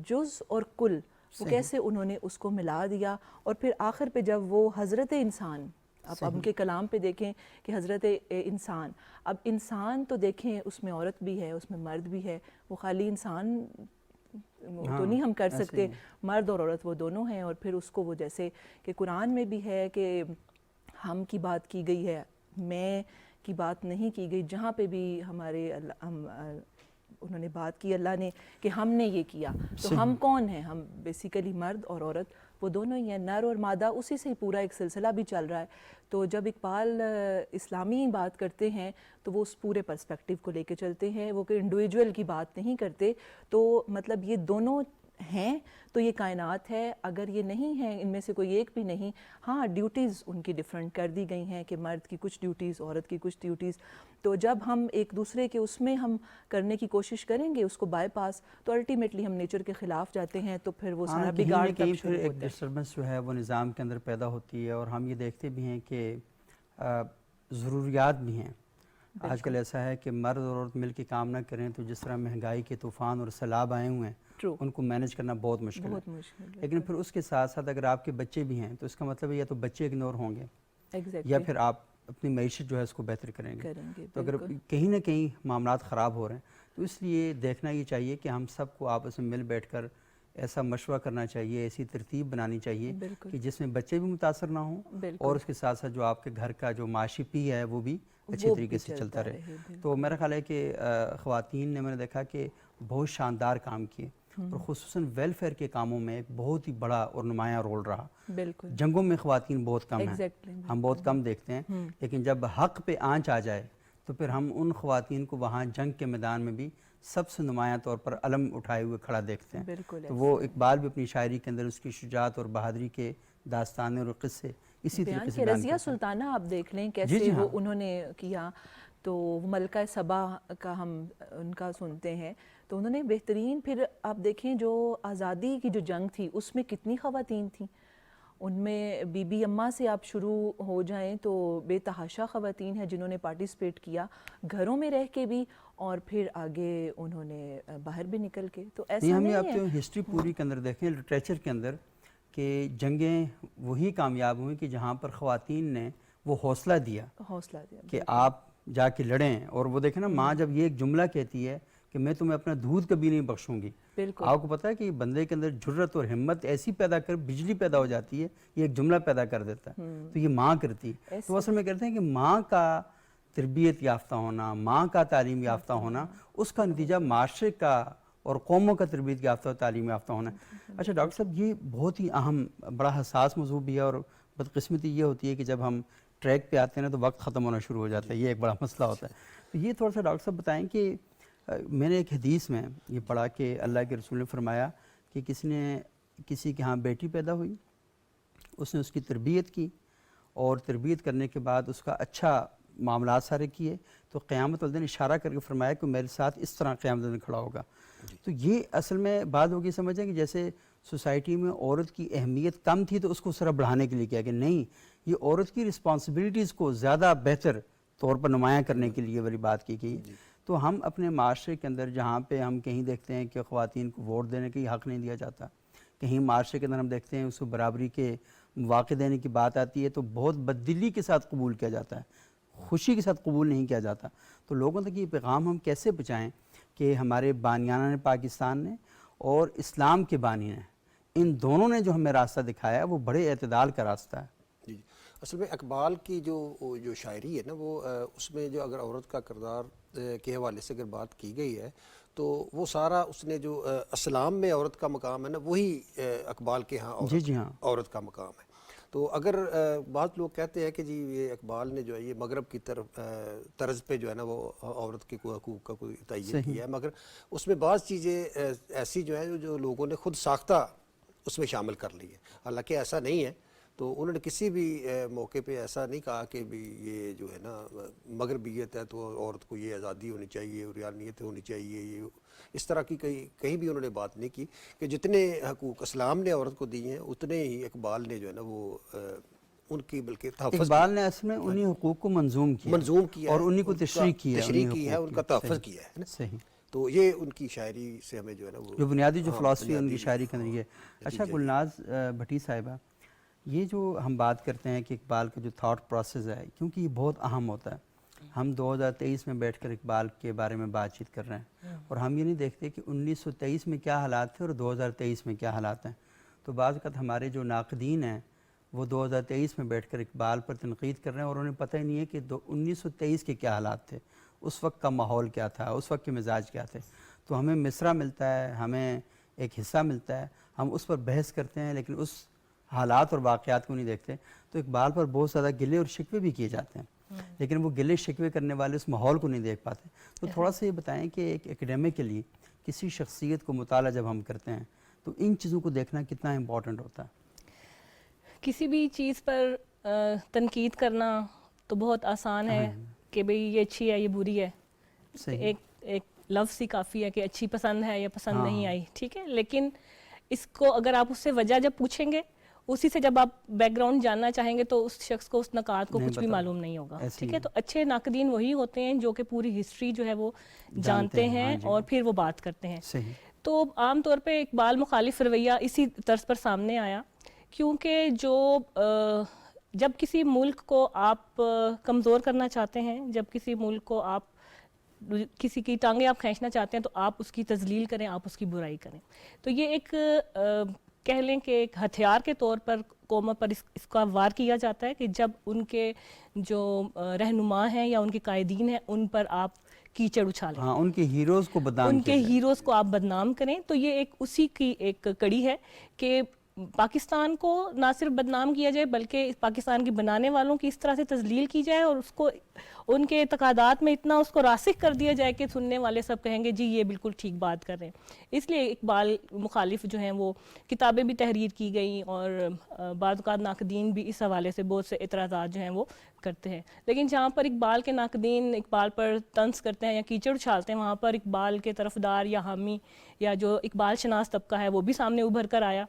جز اور کل وہ کیسے انہوں نے اس کو ملا دیا, اور پھر آخر پہ جب وہ حضرت انسان, اب ان کے کلام پہ دیکھیں کہ حضرت انسان, اب انسان تو دیکھیں اس میں عورت بھی ہے, اس میں مرد بھی ہے, وہ خالی انسان تو نہیں ہم کر سکتے, مرد اور عورت وہ دونوں ہیں. اور پھر اس کو وہ جیسے کہ قرآن میں بھی ہے کہ ہم کی بات کی گئی ہے, میں کی بات نہیں کی گئی, جہاں پہ بھی ہمارے انہوں نے بات کی اللہ نے کہ ہم نے یہ کیا, تو ہم کون ہیں, ہم بیسیکلی مرد اور عورت وہ دونوں ہی ہیں, نر اور مادہ, اسی سے پورا ایک سلسلہ بھی چل رہا ہے. تو جب اقبال اسلامی بات کرتے ہیں تو وہ اس پورے پرسپیکٹیو کو لے کے چلتے ہیں, وہ کہ انڈیویجول کی بات نہیں کرتے, تو مطلب یہ دونوں ہیں تو یہ کائنات ہے, اگر یہ نہیں ہیں ان میں سے کوئی ایک بھی نہیں, ہاں ڈیوٹیز ان کی ڈیفرنٹ کر دی گئی ہیں کہ مرد کی کچھ ڈیوٹیز, عورت کی کچھ ڈیوٹیز, تو جب ہم ایک دوسرے کے اس میں ہم کرنے کی کوشش کریں گے اس کو بائی پاس, تو الٹیمیٹلی ہم نیچر کے خلاف جاتے ہیں, تو پھر وہ سارا بگاڑ تب شروع ایک ہوتا ہے. ڈسٹربنس جو ہے وہ نظام کے اندر پیدا ہوتی ہے, اور ہم یہ دیکھتے بھی ہیں کہ ضروریات بھی ہیں. آج کل ایسا ہے کہ مرد اور عورت مل کے کام نہ کریں تو جس طرح مہنگائی کے طوفان اور سیلاب آئے ہوئے ہیں ان کو مینج کرنا بہت مشکل ہے. لیکن پھر اس کے ساتھ ساتھ اگر آپ کے بچے بھی ہیں تو اس کا مطلب ہے یا تو بچے اگنور ہوں گے یا پھر آپ اپنی معیشت جو ہے اس کو بہتر کریں گے. تو اگر کہیں نہ کہیں معاملات خراب ہو رہے ہیں تو اس لیے دیکھنا یہ چاہیے کہ ہم سب کو آپس میں مل بیٹھ کر ایسا مشورہ کرنا چاہیے, ایسی ترتیب بنانی چاہیے کہ جس میں بچے بھی متاثر نہ ہوں, اور اس کے ساتھ ساتھ جو آپ کے گھر کا جو معاشی پی ہے وہ بھی اچھی طریقے سے چلتا رہے. تو میرا خیال ہے کہ خواتین نے میں نے دیکھا کہ بہت شاندار کام کیے, اور خصوصاً ویلفیئر کے کاموں میں ایک بہت ہی بڑا اور نمایاں رول رہا. جنگوں میں خواتین بہت کم ہیں, ہم بہت کم دیکھتے ہیں, لیکن جب حق پہ آنچ آ جائے تو پھر ہم ان خواتین کو وہاں جنگ کے میدان میں بھی سب سے نمایاں طور پر علم اٹھائے ہوئے کھڑا دیکھتے ہیں. تو وہ اقبال بھی اپنی شاعری کے اندر اس کی شجاعت اور بہادری کے داستانیں اور قصے اسی طریقے سے بیان رضیہ سلطانہ آپ دیکھ لیں کیسے وہ انہوں نے کیا, تو ملکہ سبا کا ہم ان کا سنتے ہیں, تو انہوں نے بہترین, پھر آپ دیکھیں جو آزادی کی جو جنگ تھی اس میں کتنی خواتین تھیں, ان میں بی بی اماں سے آپ شروع ہو جائیں تو بے تحاشا خواتین ہیں جنہوں نے پارٹیسپیٹ کیا گھروں میں رہ کے بھی, اور پھر آگے انہوں نے باہر بھی نکل کے. تو ایسا نہیں ہے, آپ تو ہسٹری پوری کے اندر دیکھیں, لٹریچر کے اندر, کہ جنگیں وہی کامیاب ہوئیں کہ جہاں پر خواتین نے وہ حوصلہ دیا کہ آپ جا کے لڑیں. اور وہ دیکھیں نا, ماں جب یہ ایک جملہ کہتی ہے کہ میں تمہیں اپنا دودھ کبھی نہیں بخشوں گی, آپ کو پتہ ہے کہ بندے کے اندر جرت اور ہمت ایسی پیدا کر, بجلی پیدا ہو جاتی ہے, یہ ایک جملہ پیدا کر دیتا ہے, تو یہ ماں کرتی ہے. تو اصل میں کہتے ہیں کہ ماں کا تربیت یافتہ ہونا, ماں کا تعلیم یافتہ ہونا, اس کا نتیجہ معاشرے کا اور قوموں کا تربیت یافتہ اور تعلیم یافتہ ہونا. اچھا ڈاکٹر صاحب, یہ بہت ہی اہم بڑا حساس موضوع بھی ہے, اور بدقسمتی یہ ہوتی ہے کہ جب ہم ٹریک پہ آتے ہیں نا تو وقت ختم ہونا شروع ہو جاتا ہے, یہ ایک بڑا مسئلہ ہوتا ہے. تو یہ تھوڑا سا ڈاکٹر صاحب بتائیں کہ میں نے ایک حدیث میں یہ پڑھا کہ اللہ کے رسول نے فرمایا کہ کسی کے ہاں بیٹی پیدا ہوئی, اس نے اس کی تربیت کی, اور تربیت کرنے کے بعد اس کا اچھا معاملات سارے کیے, تو قیامت والے دن اشارہ کر کے فرمایا کہ میرے ساتھ اس طرح قیامت والے دن کھڑا ہوگا. تو یہ اصل میں بات ہوگی سمجھیں کہ جیسے سوسائٹی میں عورت کی اہمیت کم تھی تو اس کو صرف بڑھانے کے لیے کیا کہ نہیں, یہ عورت کی رسپانسبلٹیز کو زیادہ بہتر طور پر نمایاں کرنے کے لیے والی بات کی گئی. تو ہم اپنے معاشرے کے اندر جہاں پہ ہم کہیں دیکھتے ہیں کہ خواتین کو ووٹ دینے کا حق نہیں دیا جاتا, کہیں معاشرے کے اندر ہم دیکھتے ہیں اس کو برابری کے مواقع دینے کی بات آتی ہے تو بہت بددلی کے ساتھ قبول کیا جاتا ہے, خوشی کے ساتھ قبول نہیں کیا جاتا. تو لوگوں تک یہ پیغام ہم کیسے پہنچائیں کہ ہمارے بانیانہ نے پاکستان نے اور اسلام کے بانی نے ان دونوں نے جو ہمیں راستہ دکھایا ہے وہ بڑے اعتدال کا راستہ ہے. جی اصل میں اقبال کی جو شاعری ہے نا وہ اس میں جو اگر عورت کا کردار کے حوالے سے اگر بات کی گئی ہے تو وہ سارا اس نے جو اسلام میں عورت کا مقام ہے نا وہی اقبال کے ہاں عورت کا مقام ہے. تو اگر بعض لوگ کہتے ہیں کہ جی یہ اقبال نے جو ہے یہ مغرب کی طرف طرز پہ جو ہے نا وہ عورت کے حقوق کا کوئی تعین کیا ہے، مگر اس میں بعض چیزیں ایسی جو ہے جو لوگوں نے خود ساختہ اس میں شامل کر لی ہے، حالانکہ ایسا نہیں ہے. تو انہوں نے کسی بھی موقع پہ ایسا نہیں کہا کہ بھی یہ جو ہے نا مغربیت ہے تو عورت کو یہ آزادی ہونی چاہیے اور ریانیت ہونی چاہیے، یہ اس طرح کی کہیں بھی انہوں نے بات نہیں کی. کہ جتنے حقوق اسلام نے عورت کو دیے ہیں اتنے ہی اقبال نے جو ہے نا وہ ان کی بلکہ تحفظ اقبال نے اصل میں انہی حقوق کو منظوم کیا اور انہی کو تشریح کی ہے، ان کا تحفظ کیا ہے. صحیح. تو یہ ان کی شاعری سے ہمیں جو ہے نا وہ جو بنیادی جو فلسفی ان کی شاعری کے اندر یہ. اچھا گلناز بھٹی صاحبہ، یہ جو ہم بات کرتے ہیں کہ اقبال کا جو تھاٹ پروسیس ہے کیونکہ یہ بہت اہم ہوتا ہے. ہم 2023 میں بیٹھ کر اقبال کے بارے میں بات چیت کر رہے ہیں اور ہم یہ نہیں دیکھتے کہ 1923 میں کیا حالات تھے اور 2023 میں کیا حالات ہیں. تو بعض اوقات ہمارے جو ناقدین ہیں وہ 2023 میں بیٹھ کر اقبال پر تنقید کر رہے ہیں اور انہیں پتہ ہی نہیں ہے کہ 1923 کے کیا حالات تھے، اس وقت کا ماحول کیا تھا، اس وقت کے مزاج کیا تھے. تو ہمیں مصرع ملتا ہے، ہمیں ایک حصہ ملتا ہے، ہم اس پر بحث کرتے ہیں لیکن اس حالات اور واقعات کو نہیں دیکھتے. تو اقبال پر بہت زیادہ گلے اور شکوے بھی کیے جاتے ہیں لیکن وہ گلے شکوے کرنے والے اس ماحول کو نہیں دیکھ پاتے. تو تھوڑا سا یہ بتائیں کہ ایک ایکڈیمکلی کسی شخصیت کو مطالعہ جب ہم کرتے ہیں تو ان چیزوں کو دیکھنا کتنا امپورٹنٹ ہوتا ہے؟ کسی بھی چیز پر تنقید کرنا تو بہت آسان ہے کہ بھئی یہ اچھی ہے یہ بری ہے، ایک لفظ ہی کافی ہے کہ اچھی پسند ہے یا پسند نہیں آئی، ٹھیک ہے. لیکن اس کو اگر آپ اس سے وجہ جب پوچھیں گے، اسی سے جب آپ بیک گراؤنڈ جاننا چاہیں گے تو اس شخص کو اس نکات کو کچھ بھی معلوم نہیں ہوگا، ٹھیک ہے. تو اچھے ناقدین وہی ہوتے ہیں جو کہ پوری ہسٹری جو ہے وہ جانتے ہیں اور پھر وہ بات کرتے ہیں. تو عام طور پہ اقبال مخالف رویہ اسی طرز پر سامنے آیا کیونکہ جب کسی ملک کو آپ کمزور کرنا چاہتے ہیں، جب کسی ملک کو آپ کسی کی ٹانگیں آپ کھینچنا چاہتے ہیں تو آپ اس کی تذلیل کریں، آپ اس کی برائی کریں. تو یہ ایک کہہ لیں کہ ایک ہتھیار کے طور پر قوموں پر اس کا وار کیا جاتا ہے کہ جب ان کے جو رہنما ہیں یا ان کے قائدین ہیں ان پر آپ کیچڑ اچھالیں، ان کے ہیروز کو بدنام ان کے ہیروز کو آپ بدنام کریں. تو یہ ایک اسی کی ایک کڑی ہے کہ پاکستان کو نہ صرف بدنام کیا جائے بلکہ پاکستان کے بنانے والوں کی اس طرح سے تذلیل کی جائے اور اس کو ان کے اعتقادات میں اتنا اس کو راسخ کر دیا جائے کہ سننے والے سب کہیں گے جی یہ بالکل ٹھیک بات کر رہے ہیں. اس لیے اقبال مخالف جو ہیں وہ کتابیں بھی تحریر کی گئیں اور بعض اوقات ناقدین بھی اس حوالے سے بہت سے اعتراضات جو ہیں وہ کرتے ہیں. لیکن جہاں پر اقبال کے ناقدین اقبال پر طنز کرتے ہیں یا کیچڑ اچھالتے ہیں وہاں پر اقبال کے طرفدار یا حامی یا جو اقبال شناس طبقہ ہے وہ بھی سامنے ابھر کر آیا.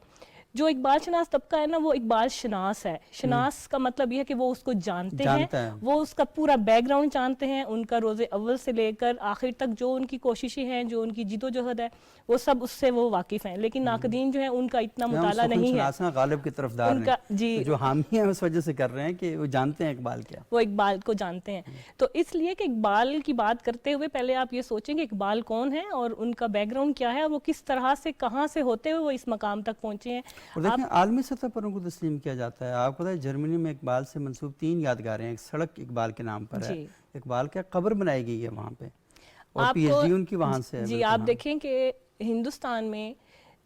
جو اقبال شناس طبقہ ہے نا وہ اقبال شناس ہے. شناس کا مطلب یہ ہے کہ وہ اس کو جانتے ہیں، وہ اس کا پورا بیک گراؤنڈ جانتے ہیں، ان کا روز اول سے لے کر آخر تک جو ان کی کوششیں ہیں، جو ان کی جد و جہد ہے وہ سب اس سے وہ واقف ہیں. لیکن ناقدین جو ہیں ان کا اتنا مطالعہ نہیں ہے. غالب کی طرفدار ہیں جو حامی ہیں اس وجہ سے کر رہے ہیں کہ وہ جانتے ہیں اقبال کیا، وہ اقبال کو جانتے ہیں. تو اس لیے کہ اقبال کی بات کرتے ہوئے پہلے آپ یہ سوچیں کہ اقبال کون ہے اور ان کا بیک گراؤنڈ کیا ہے اور وہ کس طرح سے کہاں سے ہوتے ہوئے وہ اس مقام تک پہنچے ہیں. اور دیکھیں عالمی سطح پر ان کو تسلیم کیا جاتا ہے. آپ کو پتہ ہے جرمنی میں اقبال سے منسوب 3 یادگاریں ہیں. ایک سڑک اقبال کے نام پر ہے، اقبال کا قبر بنائی گئی ہے وہاں پہ اور پی ایچ ڈی ان کی وہاں سے ہے. جی آپ دیکھیں کہ ہندوستان میں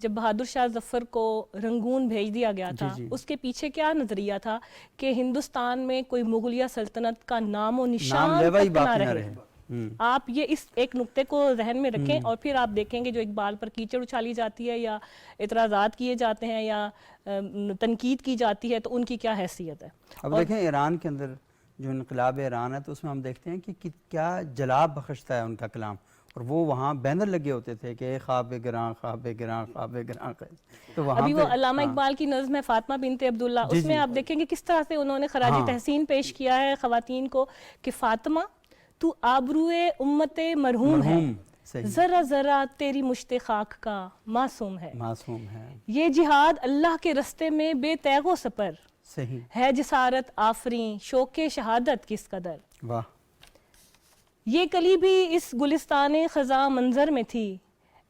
جب بہادر شاہ ظفر کو رنگون بھیج دیا گیا تھا اس کے پیچھے کیا نظریہ تھا کہ ہندوستان میں کوئی مغلیہ سلطنت کا نام و نشان تک نہ رہے. آپ یہ اس ایک نقطے کو ذہن میں رکھیں اور پھر آپ دیکھیں گے جو اقبال پر کیچڑ اچھالی جاتی ہے یا اعتراضات کیے جاتے ہیں یا تنقید کی جاتی ہے تو ان کی کیا حیثیت ہے. اب دیکھیں ایران کے اندر جو انقلاب ایران ہے تو اس میں ہم دیکھتے ہیں کہ کیا جلاب بخشتا ہے ان کا کلام اور وہ وہاں بینر لگے ہوتے تھے کہ خواب گراں خواب گراں خواب گراں. تو ابھی وہ علامہ اقبال کی نظم ہے فاطمہ بنت عبداللہ، اس میں آپ دیکھیں گے کس طرح سے انہوں نے خراج تحسین پیش کیا ہے خواتین کو کہ فاطمہ تو آبروئے امت مرحوم ہے، ذرا ذرا تیری مشت خاک کا معصوم ہے. یہ جہاد اللہ کے رستے میں بے تیغ و سپر ہے، جسارت آفریں شوق شہادت کس قدر. واہ. یہ کلی بھی اس گلستان خزاں منظر میں تھی،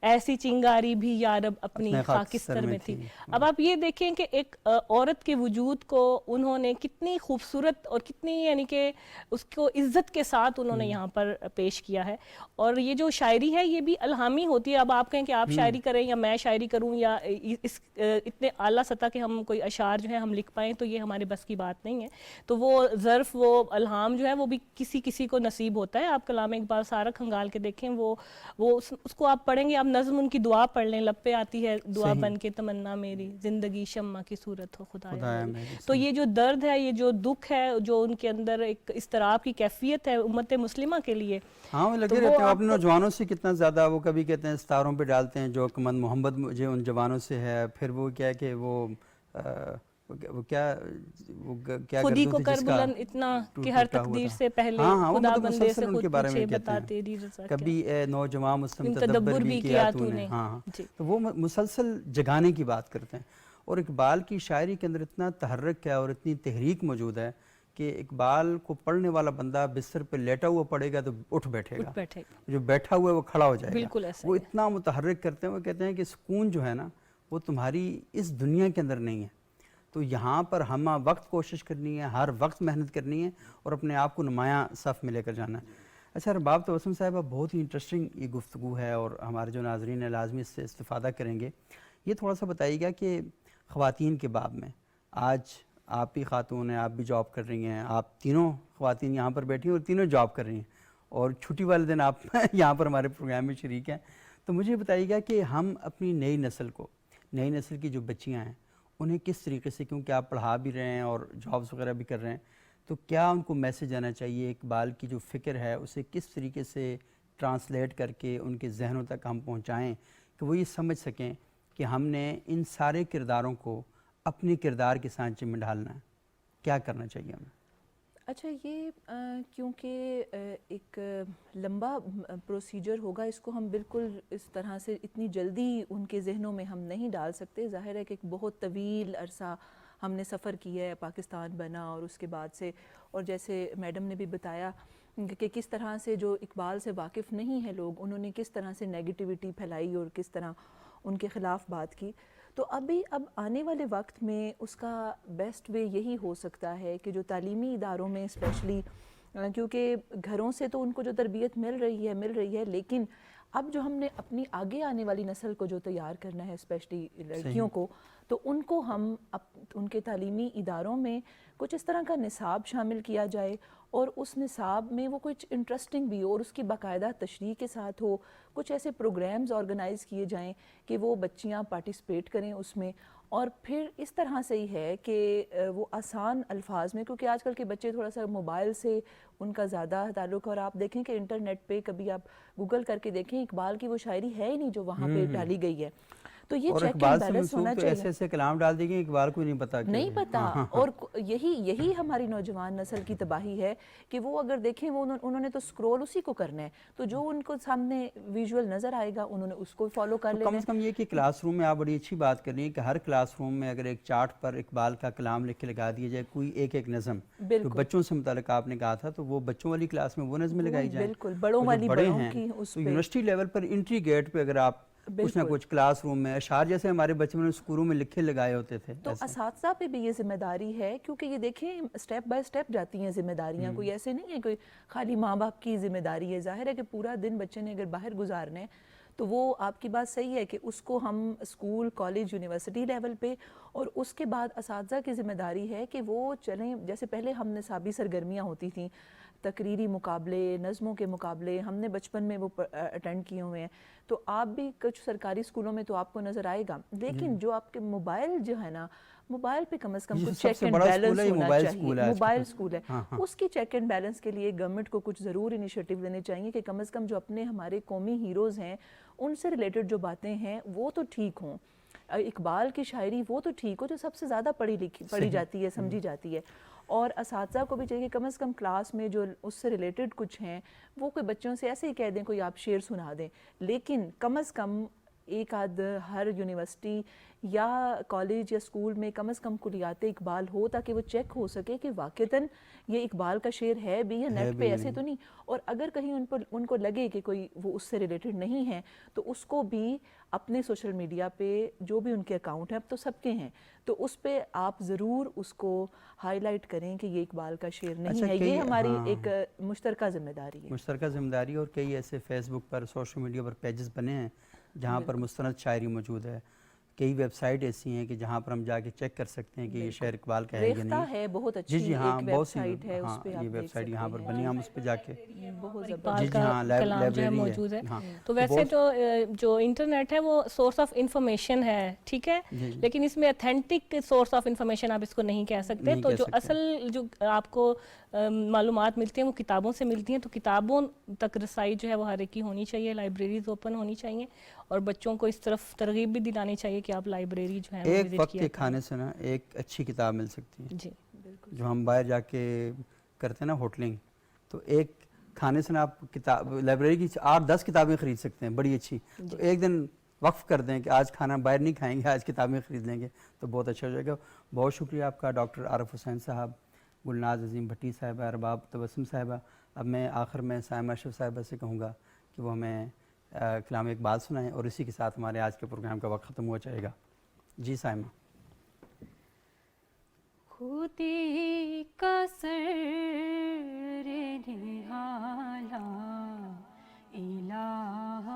ایسی چنگاری بھی یارب اپنی خاکستر میں تھی. اب آپ یہ دیکھیں کہ ایک عورت کے وجود کو انہوں نے کتنی خوبصورت اور کتنی یعنی کہ اس کو عزت کے ساتھ انہوں نے یہاں پر پیش کیا ہے. اور یہ جو شاعری ہے یہ بھی الہامی ہوتی ہے. اب آپ کہیں کہ آپ شاعری کریں یا میں شاعری کروں یا اس اتنے اعلیٰ سطح کے ہم کوئی اشعار جو ہے ہم لکھ پائیں تو یہ ہمارے بس کی بات نہیں ہے. تو وہ ظرف وہ الہام جو ہے وہ بھی کسی کو نصیب ہوتا ہے. آپ کلام اقبال سارا کھنگال کے دیکھیں وہ اس کو آپ پڑھیں گے, آپ نظم ان کی دعا پڑھ لیں, لب پہ آتی ہے دعا بن کے تمنا میری, زندگی شمع کی صورت ہو خدایا میری. تو یہ جو درد ہے, یہ جو دکھ ہے, جو ان کے اندر ایک اضطراب کی کیفیت ہے امت مسلمہ کے لیے, ہاں وہ لگے رہتے ہیں. اپنے نوجوانوں سے کتنا زیادہ وہ کبھی کہتے ہیں ستاروں پہ ڈالتے ہیں جو کمند محمد مجھے ان جوانوں سے ہے. پھر وہ کیا کہ وہ کیا خودی کو کر بلند اتنا کہ ہر تقدیر سے پہلے خدا بندے سے خود پوچھے بتا تیری رضا کبھی اے نوجوان مسلم تدبر بھی کیا تو نے. ہاں تو وہ مسلسل جگانے کی بات کرتے ہیں. اور اقبال کی شاعری کے اندر اتنا تحرک ہے اور اتنی تحریک موجود ہے کہ اقبال کو پڑھنے والا بندہ بستر پہ لیٹا ہوا پڑھے گا تو اٹھ بیٹھے گا, جو بیٹھا ہوا ہے وہ کھڑا ہو جائے گا. وہ اتنا متحرک کرتے ہیں. وہ کہتے ہیں کہ سکون جو ہے نا وہ تمہاری اس دنیا کے اندر نہیں ہے. تو یہاں پر ہم وقت کوشش کرنی ہے, ہر وقت محنت کرنی ہے اور اپنے آپ کو نمایاں صف میں لے کر جانا ہے. اچھا رباب توسم صاحبہ, بہت ہی انٹرسٹنگ یہ گفتگو ہے اور ہمارے جو ناظرین ہیں لازمی اس سے استفادہ کریں گے. یہ تھوڑا سا بتائیے گا کہ خواتین کے باب میں, آج آپ بھی خاتون ہیں, آپ بھی جاب کر رہی ہیں, آپ تینوں خواتین یہاں پر بیٹھی ہیں اور تینوں جاب کر رہی ہیں اور چھٹی والے دن آپ یہاں پر ہمارے پروگرام میں شریک ہیں. تو مجھے بتائیے گا کہ ہم اپنی نئی نسل کی جو بچیاں ہیں انہیں کس طریقے سے, کیونکہ آپ پڑھا بھی رہے ہیں اور جابس وغیرہ بھی کر رہے ہیں, تو کیا ان کو میسیج آنا چاہیے, اقبال کی جو فکر ہے اسے کس طریقے سے ٹرانسلیٹ کر کے ان کے ذہنوں تک ہم پہنچائیں کہ وہ یہ سمجھ سکیں کہ ہم نے ان سارے کرداروں کو اپنے کردار کے سانچے میں ڈھالنا ہے, کیا کرنا چاہیے ہمیں؟ اچھا یہ کیونکہ ایک لمبا پروسیجر ہوگا, اس کو ہم بالکل اس طرح سے اتنی جلدی ان کے ذہنوں میں ہم نہیں ڈال سکتے. ظاہر ہے کہ ایک بہت طویل عرصہ ہم نے سفر کیا ہے, پاکستان بنا اور اس کے بعد سے, اور جیسے میڈم نے بھی بتایا کہ کس طرح سے جو اقبال سے واقف نہیں ہیں لوگ, انہوں نے کس طرح سے نیگیٹیوٹی پھیلائی اور کس طرح ان کے خلاف بات کی. تو اب آنے والے وقت میں اس کا بیسٹ وے یہی ہو سکتا ہے کہ جو تعلیمی اداروں میں اسپیشلی, کیونکہ گھروں سے تو ان کو جو تربیت مل رہی ہے, لیکن اب جو ہم نے اپنی آگے آنے والی نسل کو جو تیار کرنا ہے اسپیشلی لڑکیوں کو, تو ان کو ہم ان کے تعلیمی اداروں میں کچھ اس طرح کا نصاب شامل کیا جائے اور اس نصاب میں وہ کچھ انٹرسٹنگ بھی ہو اور اس کی باقاعدہ تشریح کے ساتھ ہو. کچھ ایسے پروگرامز آرگنائز کیے جائیں کہ وہ بچیاں پارٹیسپیٹ کریں اس میں, اور پھر اس طرح سے ہی ہے کہ وہ آسان الفاظ میں, کیونکہ آج کل کے بچے تھوڑا سا موبائل سے ان کا زیادہ تعلق ہے, اور آپ دیکھیں کہ انٹرنیٹ پہ کبھی آپ گوگل کر کے دیکھیں اقبال کی وہ شاعری ہے ہی نہیں جو وہاں پہ ڈالی گئی ہے. تو یہ چیک اینڈ بیلنس ہونا چاہیے. ایسے ایسے کلام ڈال دیں گے اقبال کو نہیں پتا اور یہی ہماری نوجوان نسل کی تباہی ہے کہ وہ اگر دیکھیں وہ انہوں نے تو سکرول اسی کو کرنا ہے, تو جو ان کو سامنے ویژول نظر آئے گا انہوں نے اس کو فالو کر لینا ہے. کم سے کم یہ کہ کلاس روم میں آپ بڑی اچھی بات کر رہی ہیں کہ ہر کلاس روم میں اگر ایک چارٹ پر اقبال کا کلام لکھ کے لگا دیا جائے, کوئی ایک نظم جو بچوں سے متعلق آپ نے کہا تھا, تو وہ بچوں والی کلاس میں وہ نظمیں لگائی جائیں. بالکل, بڑوں والی بڑوں کی اس پہ. یونیورسٹی لیول پر انٹری گیٹ پہ اگر آپ کچھ نہ کچھ کلاس روم میں اشعار جیسے ہمارے بچوں نے اسکولوں میں لکھے لگائے ہوتے تھے, تو اساتذہ پہ بھی یہ ذمہ داری ہے, کیونکہ یہ دیکھیں سٹیپ بائی سٹیپ جاتی ہیں ذمہ داریاں, کوئی ایسے نہیں ہے کوئی خالی ماں باپ کی ذمہ داری ہے. ظاہر ہے کہ پورا دن بچے نے اگر باہر گزارنے تو وہ آپ کی بات صحیح ہے کہ اس کو ہم اسکول, کالج, یونیورسٹی لیول پہ, اور اس کے بعد اساتذہ کی ذمہ داری ہے کہ وہ چلیں. جیسے پہلے ہم نصابی سرگرمیاں ہوتی تھیں, تقریری مقابلے, نظموں کے مقابلے ہم نے بچپن میں وہ اٹینڈ کیے ہوئے ہیں, تو آپ بھی کچھ سرکاری اسکولوں میں تو آپ کو نظر آئے گا. لیکن جو آپ کے موبائل جو ہے نا, موبائل پہ کم از کم کچھ چیک اینڈ بیلنس ہونا چاہیے. موبائل اسکول ہے, اس کی چیک اینڈ بیلنس کے لیے گورنمنٹ کو کچھ ضرور انیشیٹو لینے چاہیے کہ کم از کم جو اپنے ہمارے قومی ہیروز ہیں ان سے ریلیٹڈ جو باتیں ہیں وہ تو ٹھیک ہوں. اقبال کی شاعری وہ تو ٹھیک ہو جو سب سے زیادہ پڑھی جاتی ہے, سمجھی جاتی ہے. اور اساتذہ کو بھی چاہیے کم از کم کلاس میں جو اس سے ریلیٹڈ کچھ ہیں وہ کوئی بچوں سے ایسے ہی کہہ دیں, کوئی آپ شعر سنا دیں, لیکن کم از کم ایک آدھ ہر یونیورسٹی یا کالج یا اسکول میں کم از کم کلیات اقبال ہو تاکہ وہ چیک ہو سکے کہ واقعتاً یہ اقبال کا شعر ہے بھی یا نیٹ پہ ایسے تو نہیں. اور اگر کہیں ان کو لگے کہ کوئی وہ اس سے ریلیٹڈ نہیں ہے تو اس کو بھی اپنے سوشل میڈیا پہ جو بھی ان کے اکاؤنٹ ہیں اب تو سب کے ہیں تو اس پہ آپ ضرور اس کو ہائی لائٹ کریں کہ یہ اقبال کا شعر نہیں ہے. یہ ہماری ایک مشترکہ ذمہ داری ہے. مشترکہ ذمہ داری. اور کئی ایسے فیس بک پر سوشل میڈیا پر پیجز بنے ہیں جہاں پر مستند شاعری موجود ہے. کئی ویب سائٹ ایسی ہیں کہ جہاں پر ہم جا کے چیک کر سکتے ہیں کہ یہ شعر اقبال کا ہے یا نہیں. ریختہ ہے بہت اچھی جی ہاں ایک بہت ویب سی سائٹ ہے, اس پہ یہ آپ ویب دیکھ سائٹ یہاں پر سکتے بنی ہیں. ہم اس پہ جا کے بہت اقبال زبردست. کا کلام جو ہے موجود ہے. تو ویسے تو جو انٹرنیٹ ہے وہ سورس آف انفارمیشن ہے, ٹھیک ہے, لیکن اس میں اتھینٹک سورس آف انفارمیشن آپ اس کو نہیں کہہ سکتے. تو جو اصل جو آپ کو معلومات ملتی ہیں وہ کتابوں سے ملتی ہیں. تو کتابوں تک رسائی جو ہے وہ ہر ایک کی ہونی چاہیے, لائبریریز اوپن ہونی چاہیے اور بچوں کو اس طرف ترغیب بھی دلانی چاہیے کہ آپ لائبریری جو ہے ایک وقت کے کھانے سے نا ایک اچھی کتاب مل سکتی ہے. جی جو ہم باہر جا کے کرتے ہیں نا ہوٹلنگ, تو ایک کھانے سے نا آپ کتاب لائبریری کی 8-10 کتابیں خرید سکتے ہیں بڑی اچھی. تو ایک دن وقف کر دیں کہ آج کھانا باہر نہیں کھائیں گے, آج کتابیں خرید لیں گے, تو بہت اچھا ہو جائے گا. بہت شکریہ آپ کا ڈاکٹر عارف حسین صاحب, گلناز عظیم بھٹی صاحبہ, ارباب تبسم صاحبہ. اب میں آخر میں سائمہ اشرف صاحبہ سے کہوں گا کہ وہ ہمیں کلام اقبال سنائیں اور اسی کے ساتھ ہمارے آج کے پروگرام کا وقت ختم ہو جائے گا. جی سائمہ. خودی کا سر نہالا الہ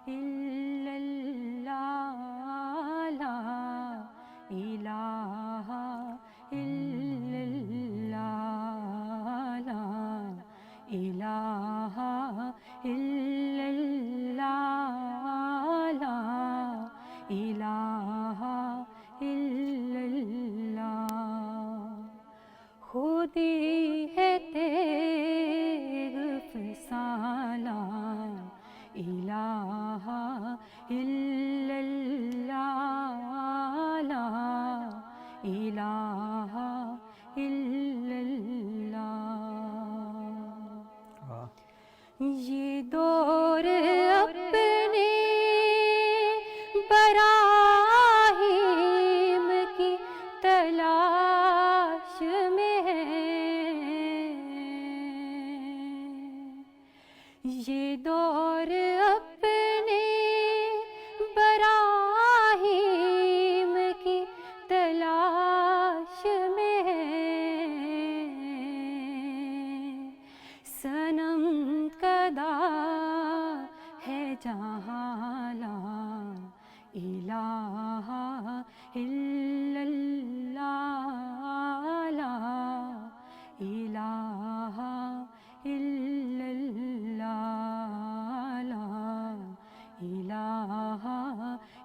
الا اللہ لا الہ الا اللہ لا الہ الا اللہ لا الہ الا اللہ. خودی ہے تیغ فسانہ الہ الا اللہ لا الہ الا اللہ. یہ دور اپنے براہیم کی تلاش میں ہے, یہ دور اپنے براہیم کی تلاش میں ہے. صنم کدا ہے جہاں لا الہ الا اللہ لا الہ الا اللہ لا الہ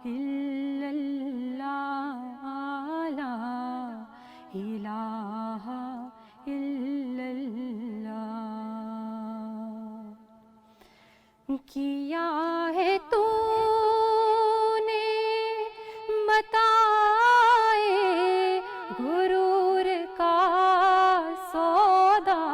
الا اللہ لا الہ الا اللہ. کیا ہے تو نے متاع غرور کا سودا